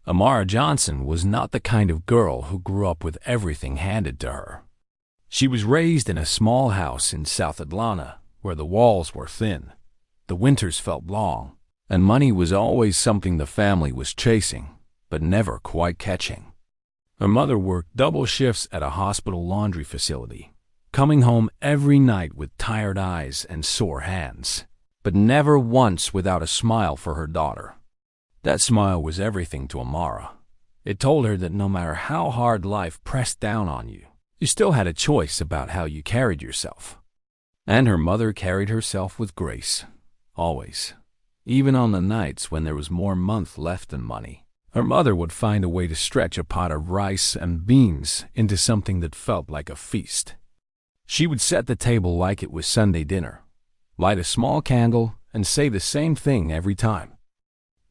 Amara Johnson was not the kind of girl who grew up with everything handed to her. She was raised in a small house in South Atlanta where the walls were thin, the winters felt long, and money was always something the family was chasing, but never quite catching. Her mother worked double shifts at a hospital laundry facility, coming home every night with tired eyes and sore hands, but never once without a smile for her daughter. That smile was everything to Amara. It told her that no matter how hard life pressed down on you, you still had a choice about how you carried yourself. And her mother carried herself with grace, always. Even on the nights when there was more month left than money, her mother would find a way to stretch a pot of rice and beans into something that felt like a feast. She would set the table like it was Sunday dinner, light a small candle, and say the same thing every time.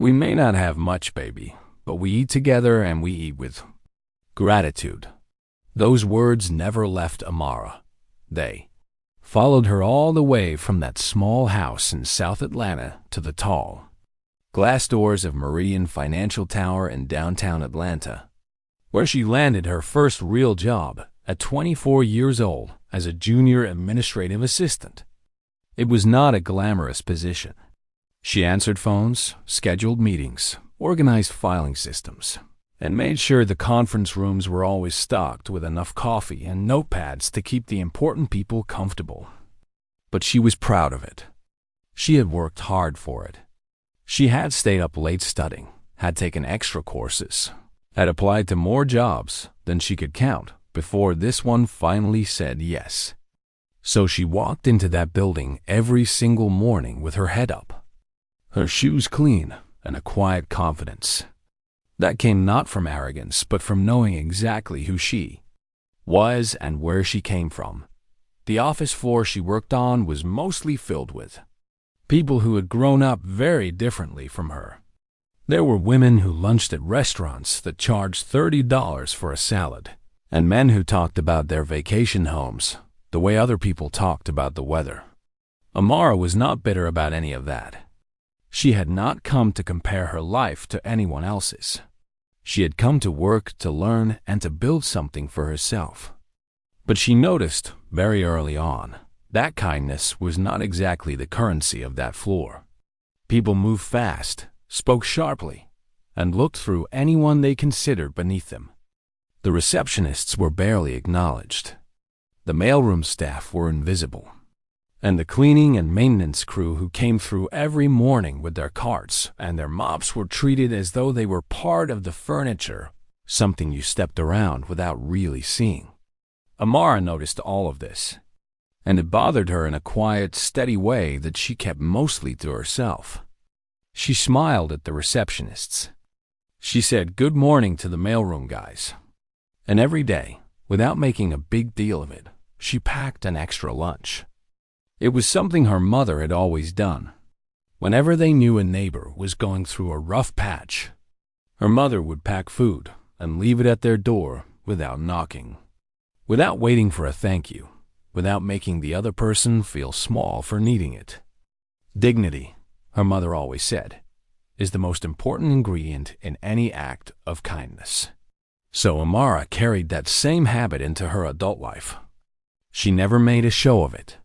We may not have much, baby, but we eat together and we eat with gratitude. Those words never left Amara. They followed her all the way from that small house in South Atlanta to the tall glass doors of Meridian Financial Tower in downtown Atlanta, where she landed her first real job at 24 years old as a junior administrative assistant. It was not a glamorous position. She answered phones, scheduled meetings, organized filing systems, and made sure the conference rooms were always stocked with enough coffee and notepads to keep the important people comfortable. But she was proud of it. She had worked hard for it. She had stayed up late studying, had taken extra courses, had applied to more jobs than she could count before this one finally said yes. So she walked into that building every single morning with her head up, her shoes clean, and a quiet confidence. That came not from arrogance, but from knowing exactly who she was and where she came from. The office floor she worked on was mostly filled with people who had grown up very differently from her. There were women who lunched at restaurants that charged $30 for a salad, and men who talked about their vacation homes the way other people talked about the weather. Amara was not bitter about any of that. She had not come to compare her life to anyone else's. She had come to work, to learn, and to build something for herself. But she noticed, very early on, that kindness was not exactly the currency of that floor. People moved fast, spoke sharply, and looked through anyone they considered beneath them. The receptionists were barely acknowledged. The mailroom staff were invisible. And the cleaning and maintenance crew who came through every morning with their carts and their mops were treated as though they were part of the furniture, something you stepped around without really seeing. Amara noticed all of this, and it bothered her in a quiet, steady way that she kept mostly to herself. She smiled at the receptionists. She said good morning to the mailroom guys. And every day, without making a big deal of it, she packed an extra lunch. It was something her mother had always done. Whenever they knew a neighbor was going through a rough patch, her mother would pack food and leave it at their door without knocking, without waiting for a thank you, without making the other person feel small for needing it. Dignity, her mother always said, is the most important ingredient in any act of kindness. So Amara carried that same habit into her adult life. She never made a show of it.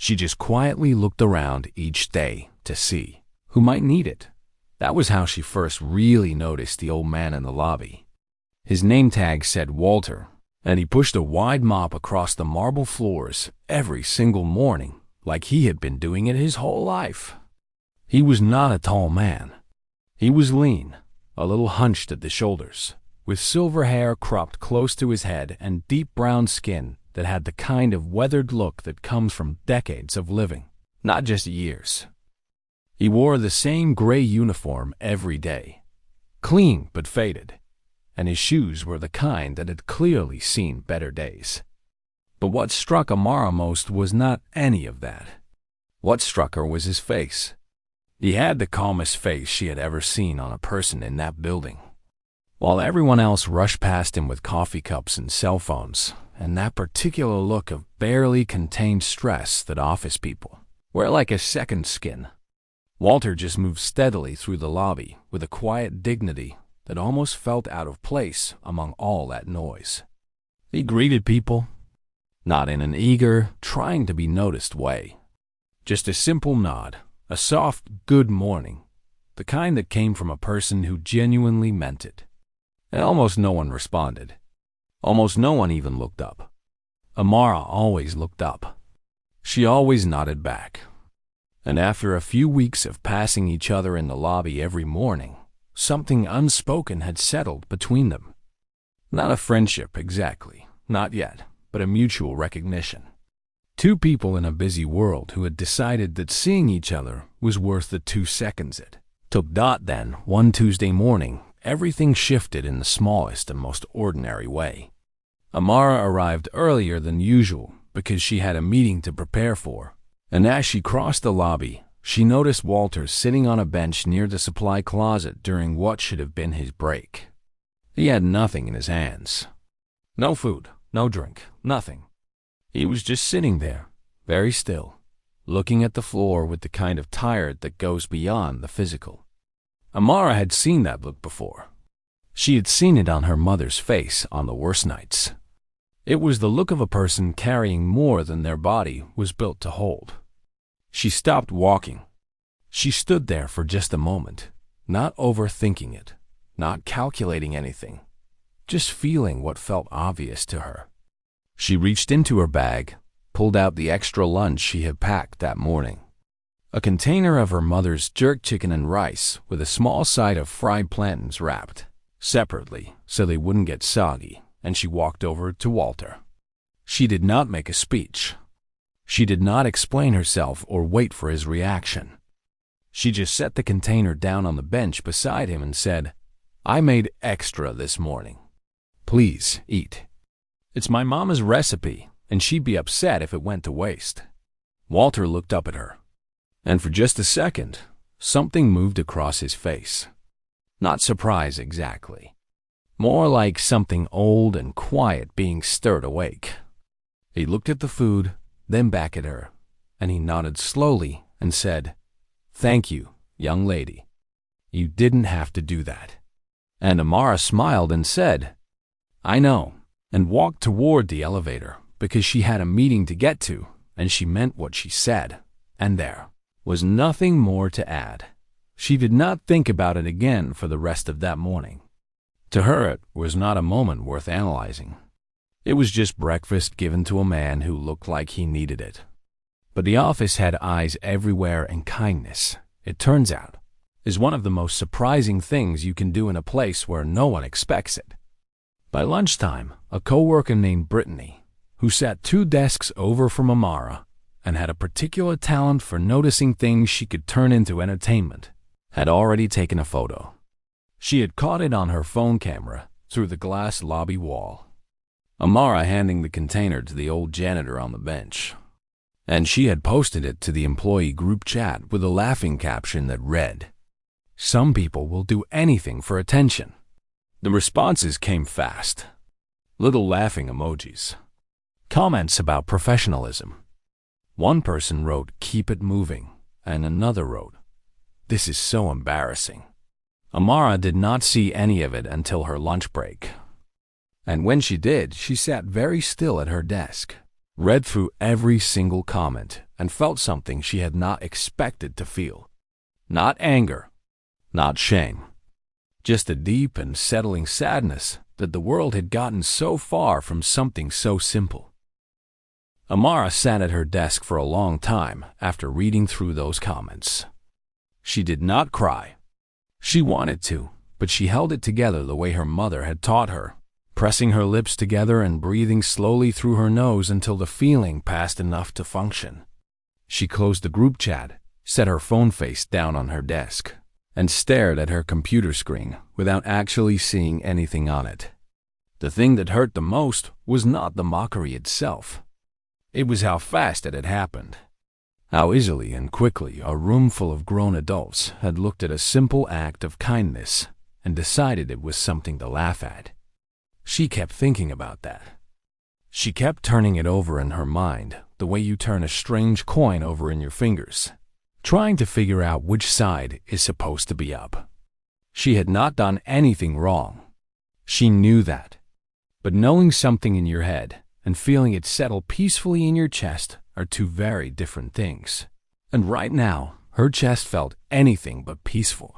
She just quietly looked around each day to see who might need it. That was how she first really noticed the old man in the lobby. His name tag said Walter, and he pushed a wide mop across the marble floors every single morning like he had been doing it his whole life. He was not a tall man. He was lean, a little hunched at the shoulders, with silver hair cropped close to his head and deep brown skin that had the kind of weathered look that comes from decades of living, not just years. He wore the same gray uniform every day, clean but faded, and his shoes were the kind that had clearly seen better days. But what struck Amara most was not any of that. What struck her was his face. He had the calmest face she had ever seen on a person in that building. While everyone else rushed past him with coffee cups and cell phones, and that particular look of barely contained stress that office people wear like a second skin, Walter just moved steadily through the lobby with a quiet dignity that almost felt out of place among all that noise. He greeted people, not in an eager, trying to be noticed way. Just a simple nod, a soft good morning, the kind that came from a person who genuinely meant it. And almost no one responded. Almost no one even looked up. Amara always looked up. She always nodded back. And after a few weeks of passing each other in the lobby every morning, something unspoken had settled between them. Not a friendship exactly, not yet, but a mutual recognition. Two people in a busy world who had decided that seeing each other was worth the 2 seconds it took. Then, one Tuesday morning, everything shifted in the smallest and most ordinary way. Amara arrived earlier than usual because she had a meeting to prepare for, and as she crossed the lobby, she noticed Walter sitting on a bench near the supply closet during what should have been his break. He had nothing in his hands. No food, no drink, nothing. He was just sitting there, very still, looking at the floor with the kind of tired that goes beyond the physical. Amara had seen that look before. She had seen it on her mother's face on the worst nights. It was the look of a person carrying more than their body was built to hold. She stopped walking. She stood there for just a moment, not overthinking it, not calculating anything, just feeling what felt obvious to her. She reached into her bag, pulled out the extra lunch she had packed that morning. A container of her mother's jerk chicken and rice with a small side of fried plantains wrapped separately so they wouldn't get soggy, and she walked over to Walter. She did not make a speech. She did not explain herself or wait for his reaction. She just set the container down on the bench beside him and said, "I made extra this morning. Please eat. It's my mama's recipe, and she'd be upset if it went to waste." Walter looked up at her, and for just a second, something moved across his face. Not surprise exactly. More like something old and quiet being stirred awake. He looked at the food, then back at her, and he nodded slowly and said, "Thank you, young lady. You didn't have to do that." And Amara smiled and said, "I know," and walked toward the elevator because she had a meeting to get to, and she meant what she said, and there was nothing more to add. She did not think about it again for the rest of that morning. To her, it was not a moment worth analyzing. It was just breakfast given to a man who looked like he needed it. But the office had eyes everywhere, and kindness, it turns out, is one of the most surprising things you can do in a place where no one expects it. By lunchtime, a coworker named Brittany, who sat 2 desks over from Amara and had a particular talent for noticing things she could turn into entertainment, had already taken a photo. She had caught it on her phone camera through the glass lobby wall. Amara handing the container to the old janitor on the bench. And she had posted it to the employee group chat with a laughing caption that read, "Some people will do anything for attention." The responses came fast. Little laughing emojis. Comments about professionalism. One person wrote, "Keep it moving," and another wrote, "This is so embarrassing." Amara did not see any of it until her lunch break. And when she did, she sat very still at her desk, read through every single comment, and felt something she had not expected to feel. Not anger, not shame, just a deep and settling sadness that the world had gotten so far from something so simple. Amara sat at her desk for a long time after reading through those comments. She did not cry. She wanted to, but she held it together the way her mother had taught her, pressing her lips together and breathing slowly through her nose until the feeling passed enough to function. She closed the group chat, set her phone face down on her desk, and stared at her computer screen without actually seeing anything on it. The thing that hurt the most was not the mockery itself. It was how fast it had happened. How easily and quickly a room full of grown adults had looked at a simple act of kindness and decided it was something to laugh at. She kept thinking about that. She kept turning it over in her mind the way you turn a strange coin over in your fingers, trying to figure out which side is supposed to be up. She had not done anything wrong. She knew that. But knowing something in your head and feeling it settle peacefully in your chest are two very different things. And right now, her chest felt anything but peaceful.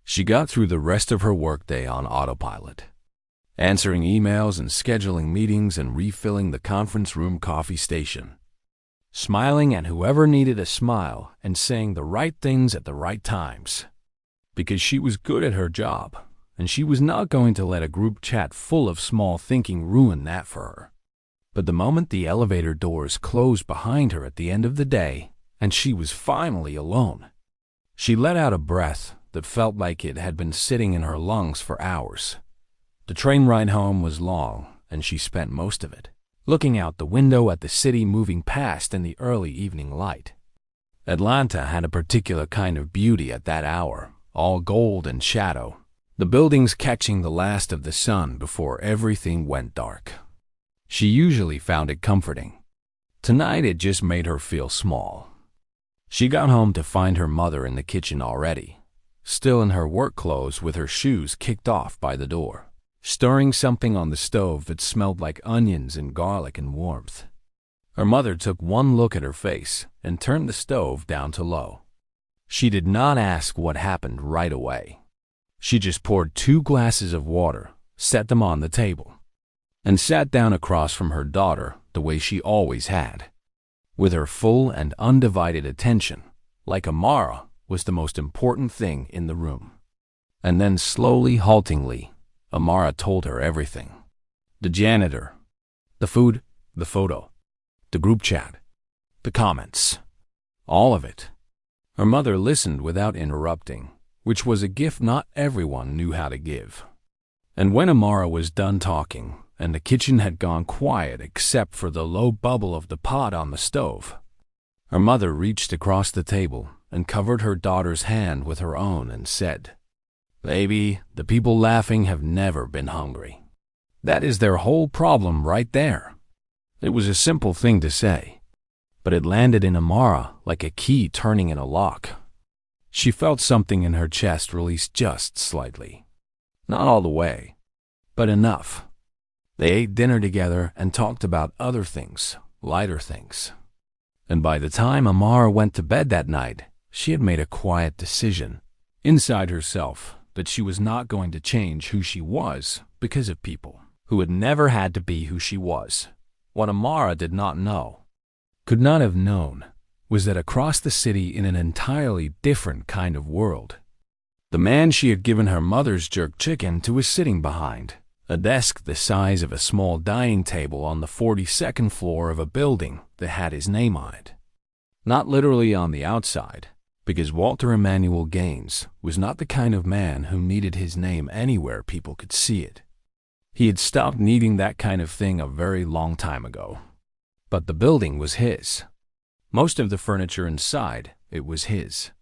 She got through the rest of her workday on autopilot, answering emails and scheduling meetings and refilling the conference room coffee station, smiling at whoever needed a smile and saying the right things at the right times. Because she was good at her job, and she was not going to let a group chat full of small thinking ruin that for her. But the moment the elevator doors closed behind her at the end of the day, and she was finally alone, she let out a breath that felt like it had been sitting in her lungs for hours. The train ride home was long, and she spent most of it looking out the window at the city moving past in the early evening light. Atlanta had a particular kind of beauty at that hour, all gold and shadow, the buildings catching the last of the sun before everything went dark. She usually found it comforting. Tonight it just made her feel small. She got home to find her mother in the kitchen already, still in her work clothes with her shoes kicked off by the door, stirring something on the stove that smelled like onions and garlic and warmth. Her mother took one look at her face and turned the stove down to low. She did not ask what happened right away. She just poured 2 glasses of water, set them on the table, and sat down across from her daughter the way she always had, with her full and undivided attention, like Amara was the most important thing in the room. And then slowly, haltingly, Amara told her everything. The janitor, the food, the photo, the group chat, the comments, all of it. Her mother listened without interrupting, which was a gift not everyone knew how to give. And when Amara was done talking, and the kitchen had gone quiet except for the low bubble of the pot on the stove, her mother reached across the table and covered her daughter's hand with her own and said, "Baby, the people laughing have never been hungry. That is their whole problem right there." It was a simple thing to say, but it landed in Amara like a key turning in a lock. She felt something in her chest release just slightly. Not all the way, but enough. They ate dinner together and talked about other things, lighter things. And by the time Amara went to bed that night, she had made a quiet decision inside herself that she was not going to change who she was because of people who had never had to be who she was. What Amara did not know, could not have known, was that across the city in an entirely different kind of world, the man she had given her mother's jerk chicken to was sitting behind a desk the size of a small dining table on the 42nd floor of a building that had his name on it. Not literally on the outside, because Walter Emmanuel Gaines was not the kind of man who needed his name anywhere people could see it. He had stopped needing that kind of thing a very long time ago. But the building was his. Most of the furniture inside, it was his.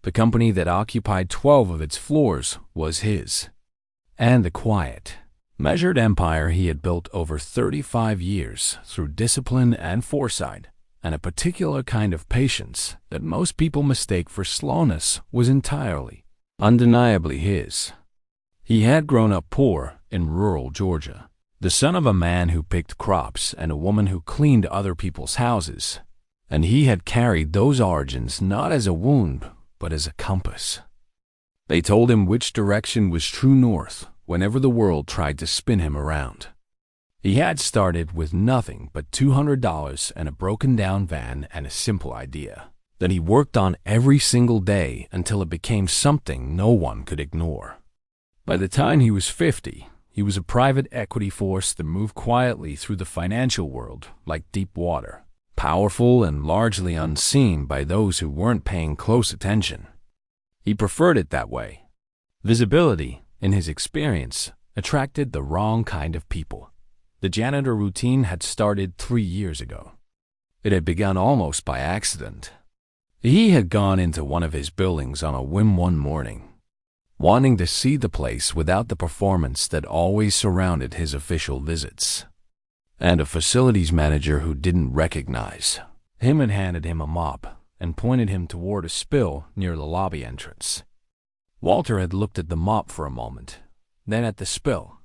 The company that occupied 12 of its floors was his. And the quiet, measured empire he had built over 35 years through discipline and foresight, and a particular kind of patience that most people mistake for slowness, was entirely, undeniably his. He had grown up poor in rural Georgia, the son of a man who picked crops and a woman who cleaned other people's houses, and he had carried those origins not as a wound, but as a compass. They told him which direction was true north whenever the world tried to spin him around. He had started with nothing but $200 and a broken-down van and a simple idea that he worked on every single day until it became something no one could ignore. By the time he was 50, he was a private equity force that moved quietly through the financial world like deep water, powerful and largely unseen by those who weren't paying close attention. He preferred it that way. Visibility, in his experience, attracted the wrong kind of people. The janitor routine had started 3 years ago. It had begun almost by accident. He had gone into one of his buildings on a whim one morning, wanting to see the place without the performance that always surrounded his official visits. And a facilities manager who didn't recognize him had handed him a mop and pointed him toward a spill near the lobby entrance. Walter had looked at the mop for a moment, then at the spill,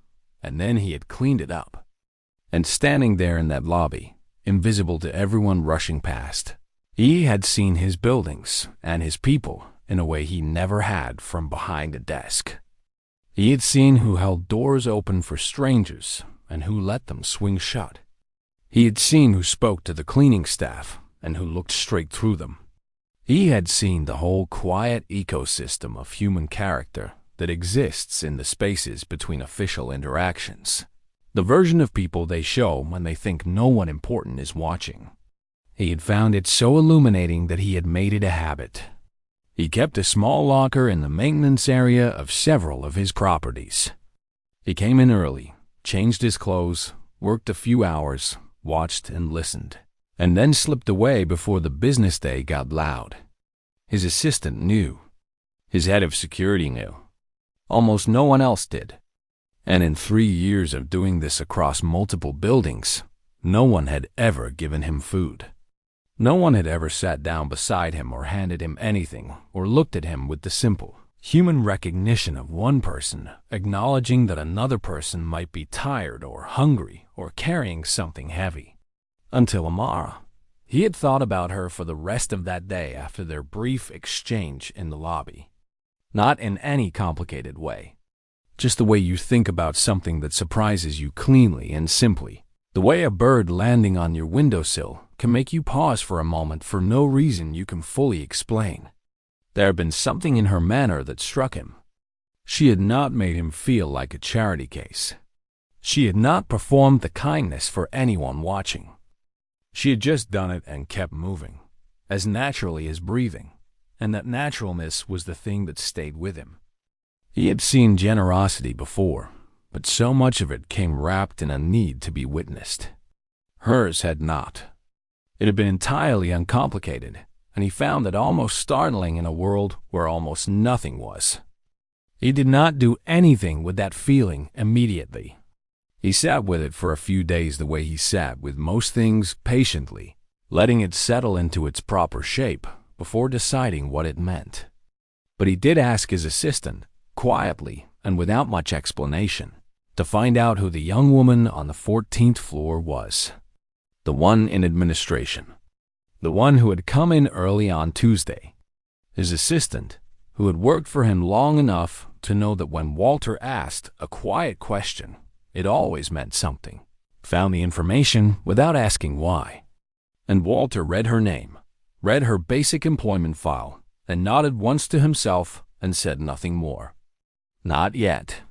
and then he had cleaned it up. And standing there in that lobby, invisible to everyone rushing past, he had seen his buildings and his people in a way he never had from behind a desk. He had seen who held doors open for strangers and who let them swing shut. He had seen who spoke to the cleaning staff and who looked straight through them. He had seen the whole quiet ecosystem of human character that exists in the spaces between official interactions, the version of people they show when they think no one important is watching. He had found it so illuminating that he had made it a habit. He kept a small locker in the maintenance area of several of his properties. He came in early, changed his clothes, worked a few hours, watched and listened, and then slipped away before the business day got loud. His assistant knew. His head of security knew. Almost no one else did. And in 3 years of doing this across multiple buildings, no one had ever given him food. No one had ever sat down beside him or handed him anything or looked at him with the simple human recognition of one person acknowledging that another person might be tired or hungry or carrying something heavy. Until Amara. He had thought about her for the rest of that day after their brief exchange in the lobby. Not in any complicated way. Just the way you think about something that surprises you cleanly and simply. The way a bird landing on your windowsill can make you pause for a moment for no reason you can fully explain. There had been something in her manner that struck him. She had not made him feel like a charity case. She had not performed the kindness for anyone watching. She had just done it and kept moving, as naturally as breathing, and that naturalness was the thing that stayed with him. He had seen generosity before, but so much of it came wrapped in a need to be witnessed. Hers had not. It had been entirely uncomplicated, and he found it almost startling in a world where almost nothing was. He did not do anything with that feeling immediately. He sat with it for a few days the way he sat with most things, patiently, letting it settle into its proper shape before deciding what it meant. But he did ask his assistant, quietly and without much explanation, to find out who the young woman on the 14th floor was. The one in administration. The one who had come in early on Tuesday. His assistant, who had worked for him long enough to know that when Walter asked a quiet question, it always meant something. Found the information without asking why. And Walter read her name, read her basic employment file, and nodded once to himself and said nothing more. Not yet.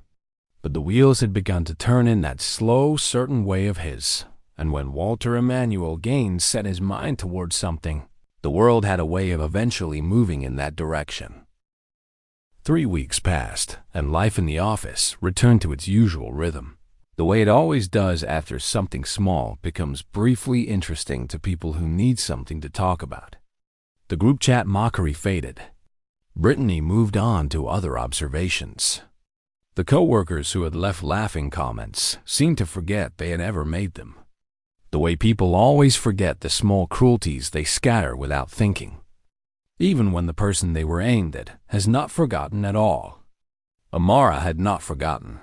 But the wheels had begun to turn in that slow, certain way of his, and when Walter Emmanuel Gaines set his mind towards something, the world had a way of eventually moving in that direction. 3 weeks passed, and life in the office returned to its usual rhythm. The way it always does after something small becomes briefly interesting to people who need something to talk about. The group chat mockery faded. Brittany moved on to other observations. The co-workers who had left laughing comments seemed to forget they had ever made them. The way people always forget the small cruelties they scatter without thinking. Even when the person they were aimed at has not forgotten at all. Amara had not forgotten.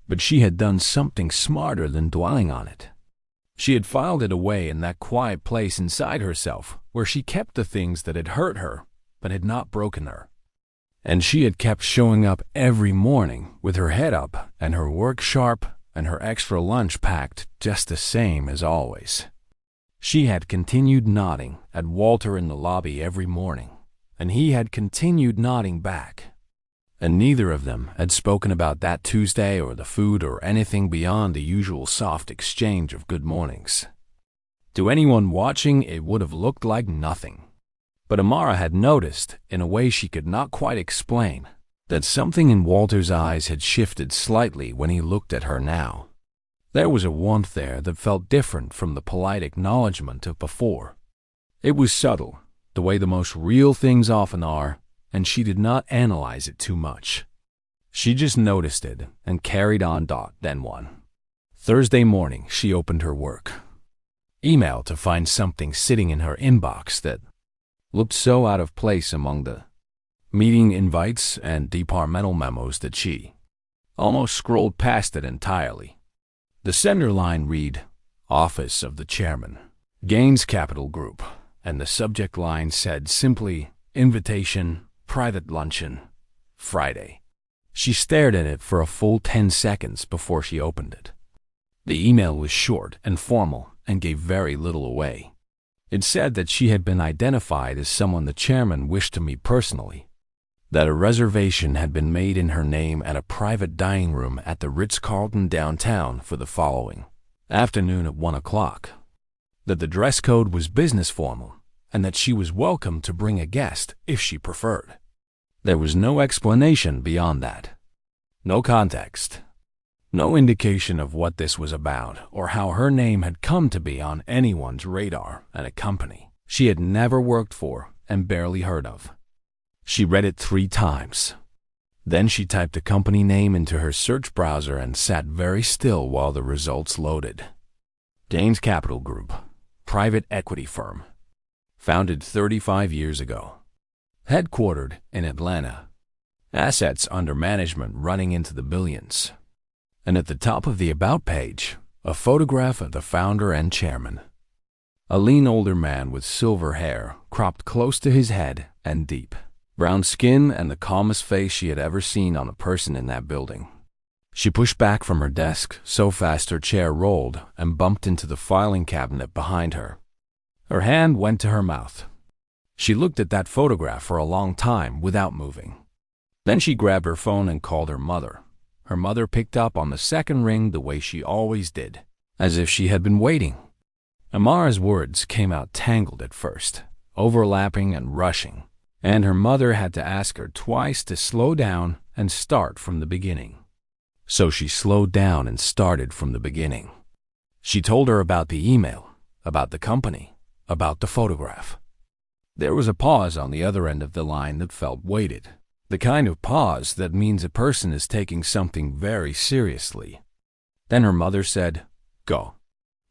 But she had done something smarter than dwelling on it. She had filed it away in that quiet place inside herself where she kept the things that had hurt her but had not broken her. And she had kept showing up every morning with her head up and her work sharp and her extra lunch packed just the same as always. She had continued nodding at Walter in the lobby every morning, and he had continued nodding back. And neither of them had spoken about that Tuesday or the food or anything beyond the usual soft exchange of good mornings. To anyone watching, it would have looked like nothing. But Amara had noticed, in a way she could not quite explain, that something in Walter's eyes had shifted slightly when he looked at her now. There was a warmth there that felt different from the polite acknowledgement of before. It was subtle, the way the most real things often are, and she did not analyze it too much. She just noticed it and carried on. Then one Thursday morning, she opened her work email to find something sitting in her inbox that looked so out of place among the meeting invites and departmental memos that she almost scrolled past it entirely. The sender line read, Office of the Chairman, Gaines Capital Group, and the subject line said simply, Invitation, Private Luncheon, Friday. She stared at it for a full 10 seconds before she opened it. The email was short and formal and gave very little away. It said that she had been identified as someone the chairman wished to meet personally, that a reservation had been made in her name at a private dining room at the Ritz-Carlton downtown for the following afternoon at 1 o'clock, that the dress code was business formal, and that she was welcome to bring a guest if she preferred. There was no explanation beyond that. No context. No indication of what this was about or how her name had come to be on anyone's radar at a company she had never worked for and barely heard of. She read it 3 times. Then she typed a company name into her search browser and sat very still while the results loaded. Gaines Capital Group, private equity firm, founded 35 years ago, headquartered in Atlanta, assets under management running into the billions. And at the top of the About page, a photograph of the founder and chairman. A lean older man with silver hair cropped close to his head and deep brown skin and the calmest face she had ever seen on a person in that building. She pushed back from her desk so fast her chair rolled and bumped into the filing cabinet behind her. Her hand went to her mouth. She looked at that photograph for a long time without moving. Then she grabbed her phone and called her mother. Her mother picked up on the second ring the way she always did, as if she had been waiting. Amara's words came out tangled at first, overlapping and rushing, and her mother had to ask her twice to slow down and start from the beginning. So she slowed down and started from the beginning. She told her about the email, about the company, about the photograph. There was a pause on the other end of the line that felt weighted. The kind of pause that means a person is taking something very seriously. Then her mother said, Go.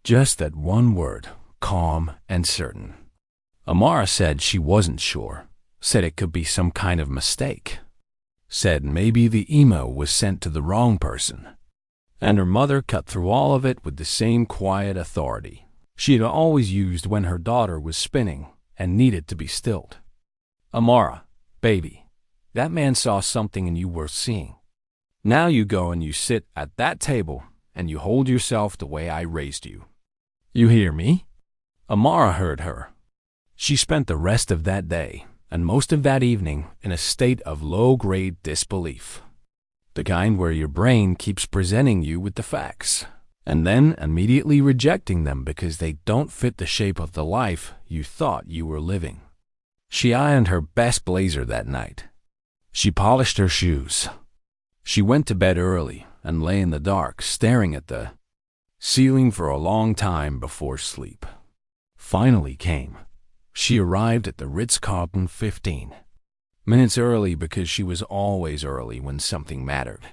Just that one word, calm and certain. Amara said she wasn't sure, said it could be some kind of mistake, said maybe the email was sent to the wrong person. And her mother cut through all of it with the same quiet authority she had always used when her daughter was spinning and needed to be stilled. Amara, baby, that man saw something in you worth seeing. Now you go and you sit at that table and you hold yourself the way I raised you. You hear me? Amara heard her. She spent the rest of that day and most of that evening in a state of low-grade disbelief. The kind where your brain keeps presenting you with the facts and then immediately rejecting them because they don't fit the shape of the life you thought you were living. She ironed her best blazer that night. She polished her shoes. She went to bed early and lay in the dark staring at the ceiling for a long time before sleep finally came. She arrived at the Ritz-Carlton 15 minutes early because she was always early when something mattered.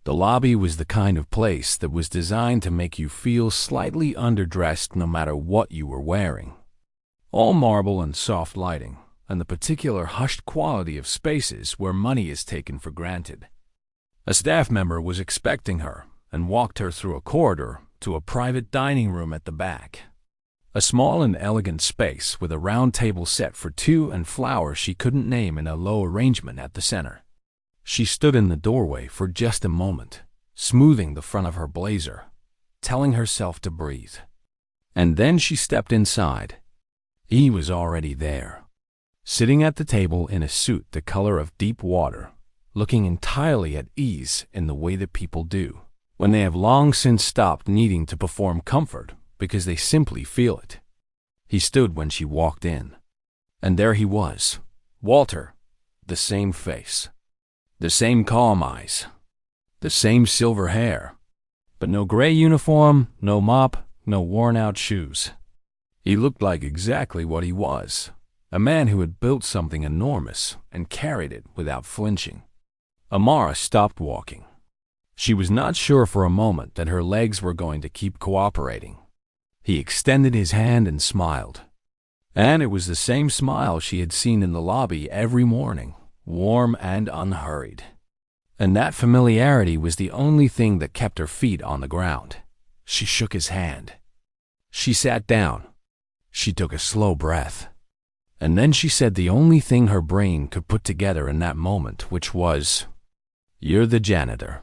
The lobby was the kind of place that was designed to make you feel slightly underdressed no matter what you were wearing. All marble and soft lighting, and the particular hushed quality of spaces where money is taken for granted. A staff member was expecting her and walked her through a corridor to a private dining room at the back. A small and elegant space with a round table set for 2 and flowers she couldn't name in a low arrangement at the center. She stood in the doorway for just a moment, smoothing the front of her blazer, telling herself to breathe. And then she stepped inside. He was already there, sitting at the table in a suit the color of deep water, looking entirely at ease in the way that people do when they have long since stopped needing to perform comfort because they simply feel it. He stood when she walked in. And there he was, Walter, the same face, the same calm eyes, the same silver hair, but no gray uniform, no mop, no worn-out shoes. He looked like exactly what he was, a man who had built something enormous and carried it without flinching. Amara stopped walking. She was not sure for a moment that her legs were going to keep cooperating. He extended his hand and smiled. And it was the same smile she had seen in the lobby every morning warm and unhurried. And that familiarity was the only thing that kept her feet on the ground. She shook his hand. She sat down. She took a slow breath. And then she said the only thing her brain could put together in that moment, which was, "You're the janitor."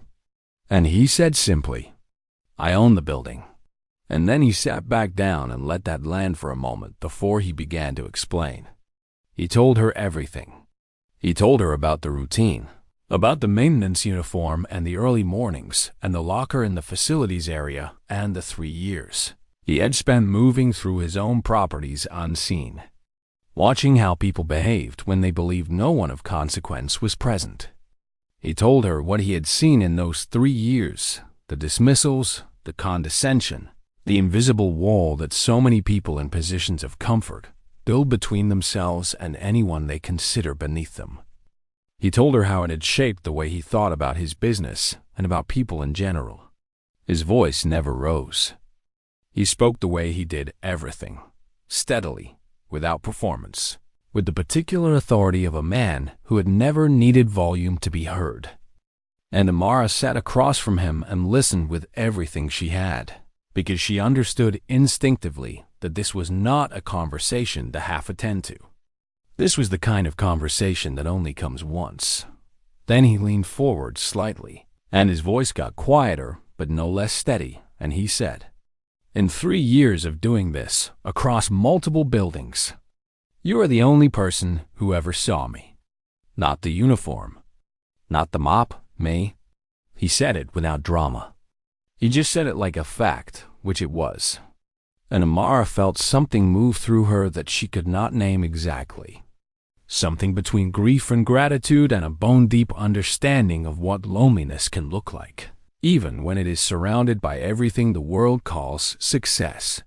And he said simply, "I own the building." And then he sat back down and let that land for a moment before he began to explain. He told her everything. He told her about the routine, about the maintenance uniform and the early mornings and the locker in the facilities area and the 3 years he had spent moving through his own properties unseen, watching how people behaved when they believed no one of consequence was present. He told her what he had seen in those 3 years, the dismissals, the condescension, the invisible wall that so many people in positions of comfort build between themselves and anyone they consider beneath them. He told her how it had shaped the way he thought about his business and about people in general. His voice never rose. He spoke the way he did everything, steadily, without performance, with the particular authority of a man who had never needed volume to be heard. And Amara sat across from him and listened with everything she had, because she understood instinctively that this was not a conversation to half attend to. This was the kind of conversation that only comes once. Then he leaned forward slightly, and his voice got quieter but no less steady, and he said, "In 3 years of doing this, across multiple buildings, you are the only person who ever saw me. Not the uniform, not the mop, me." He said it without drama. He just said it like a fact, which it was. And Amara felt something move through her that she could not name exactly. Something between grief and gratitude and a bone-deep understanding of what loneliness can look like, even when it is surrounded by everything the world calls success.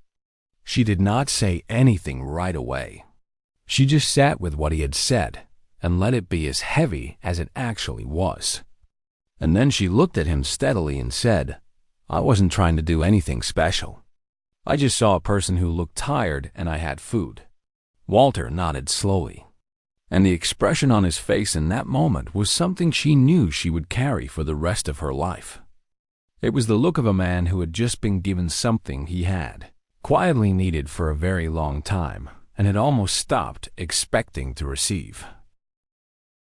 She did not say anything right away. She just sat with what he had said and let it be as heavy as it actually was. And then she looked at him steadily and said, "I wasn't trying to do anything special. I just saw a person who looked tired and I had food." Walter nodded slowly, and the expression on his face in that moment was something she knew she would carry for the rest of her life. It was the look of a man who had just been given something he had quietly needed for a very long time and had almost stopped expecting to receive.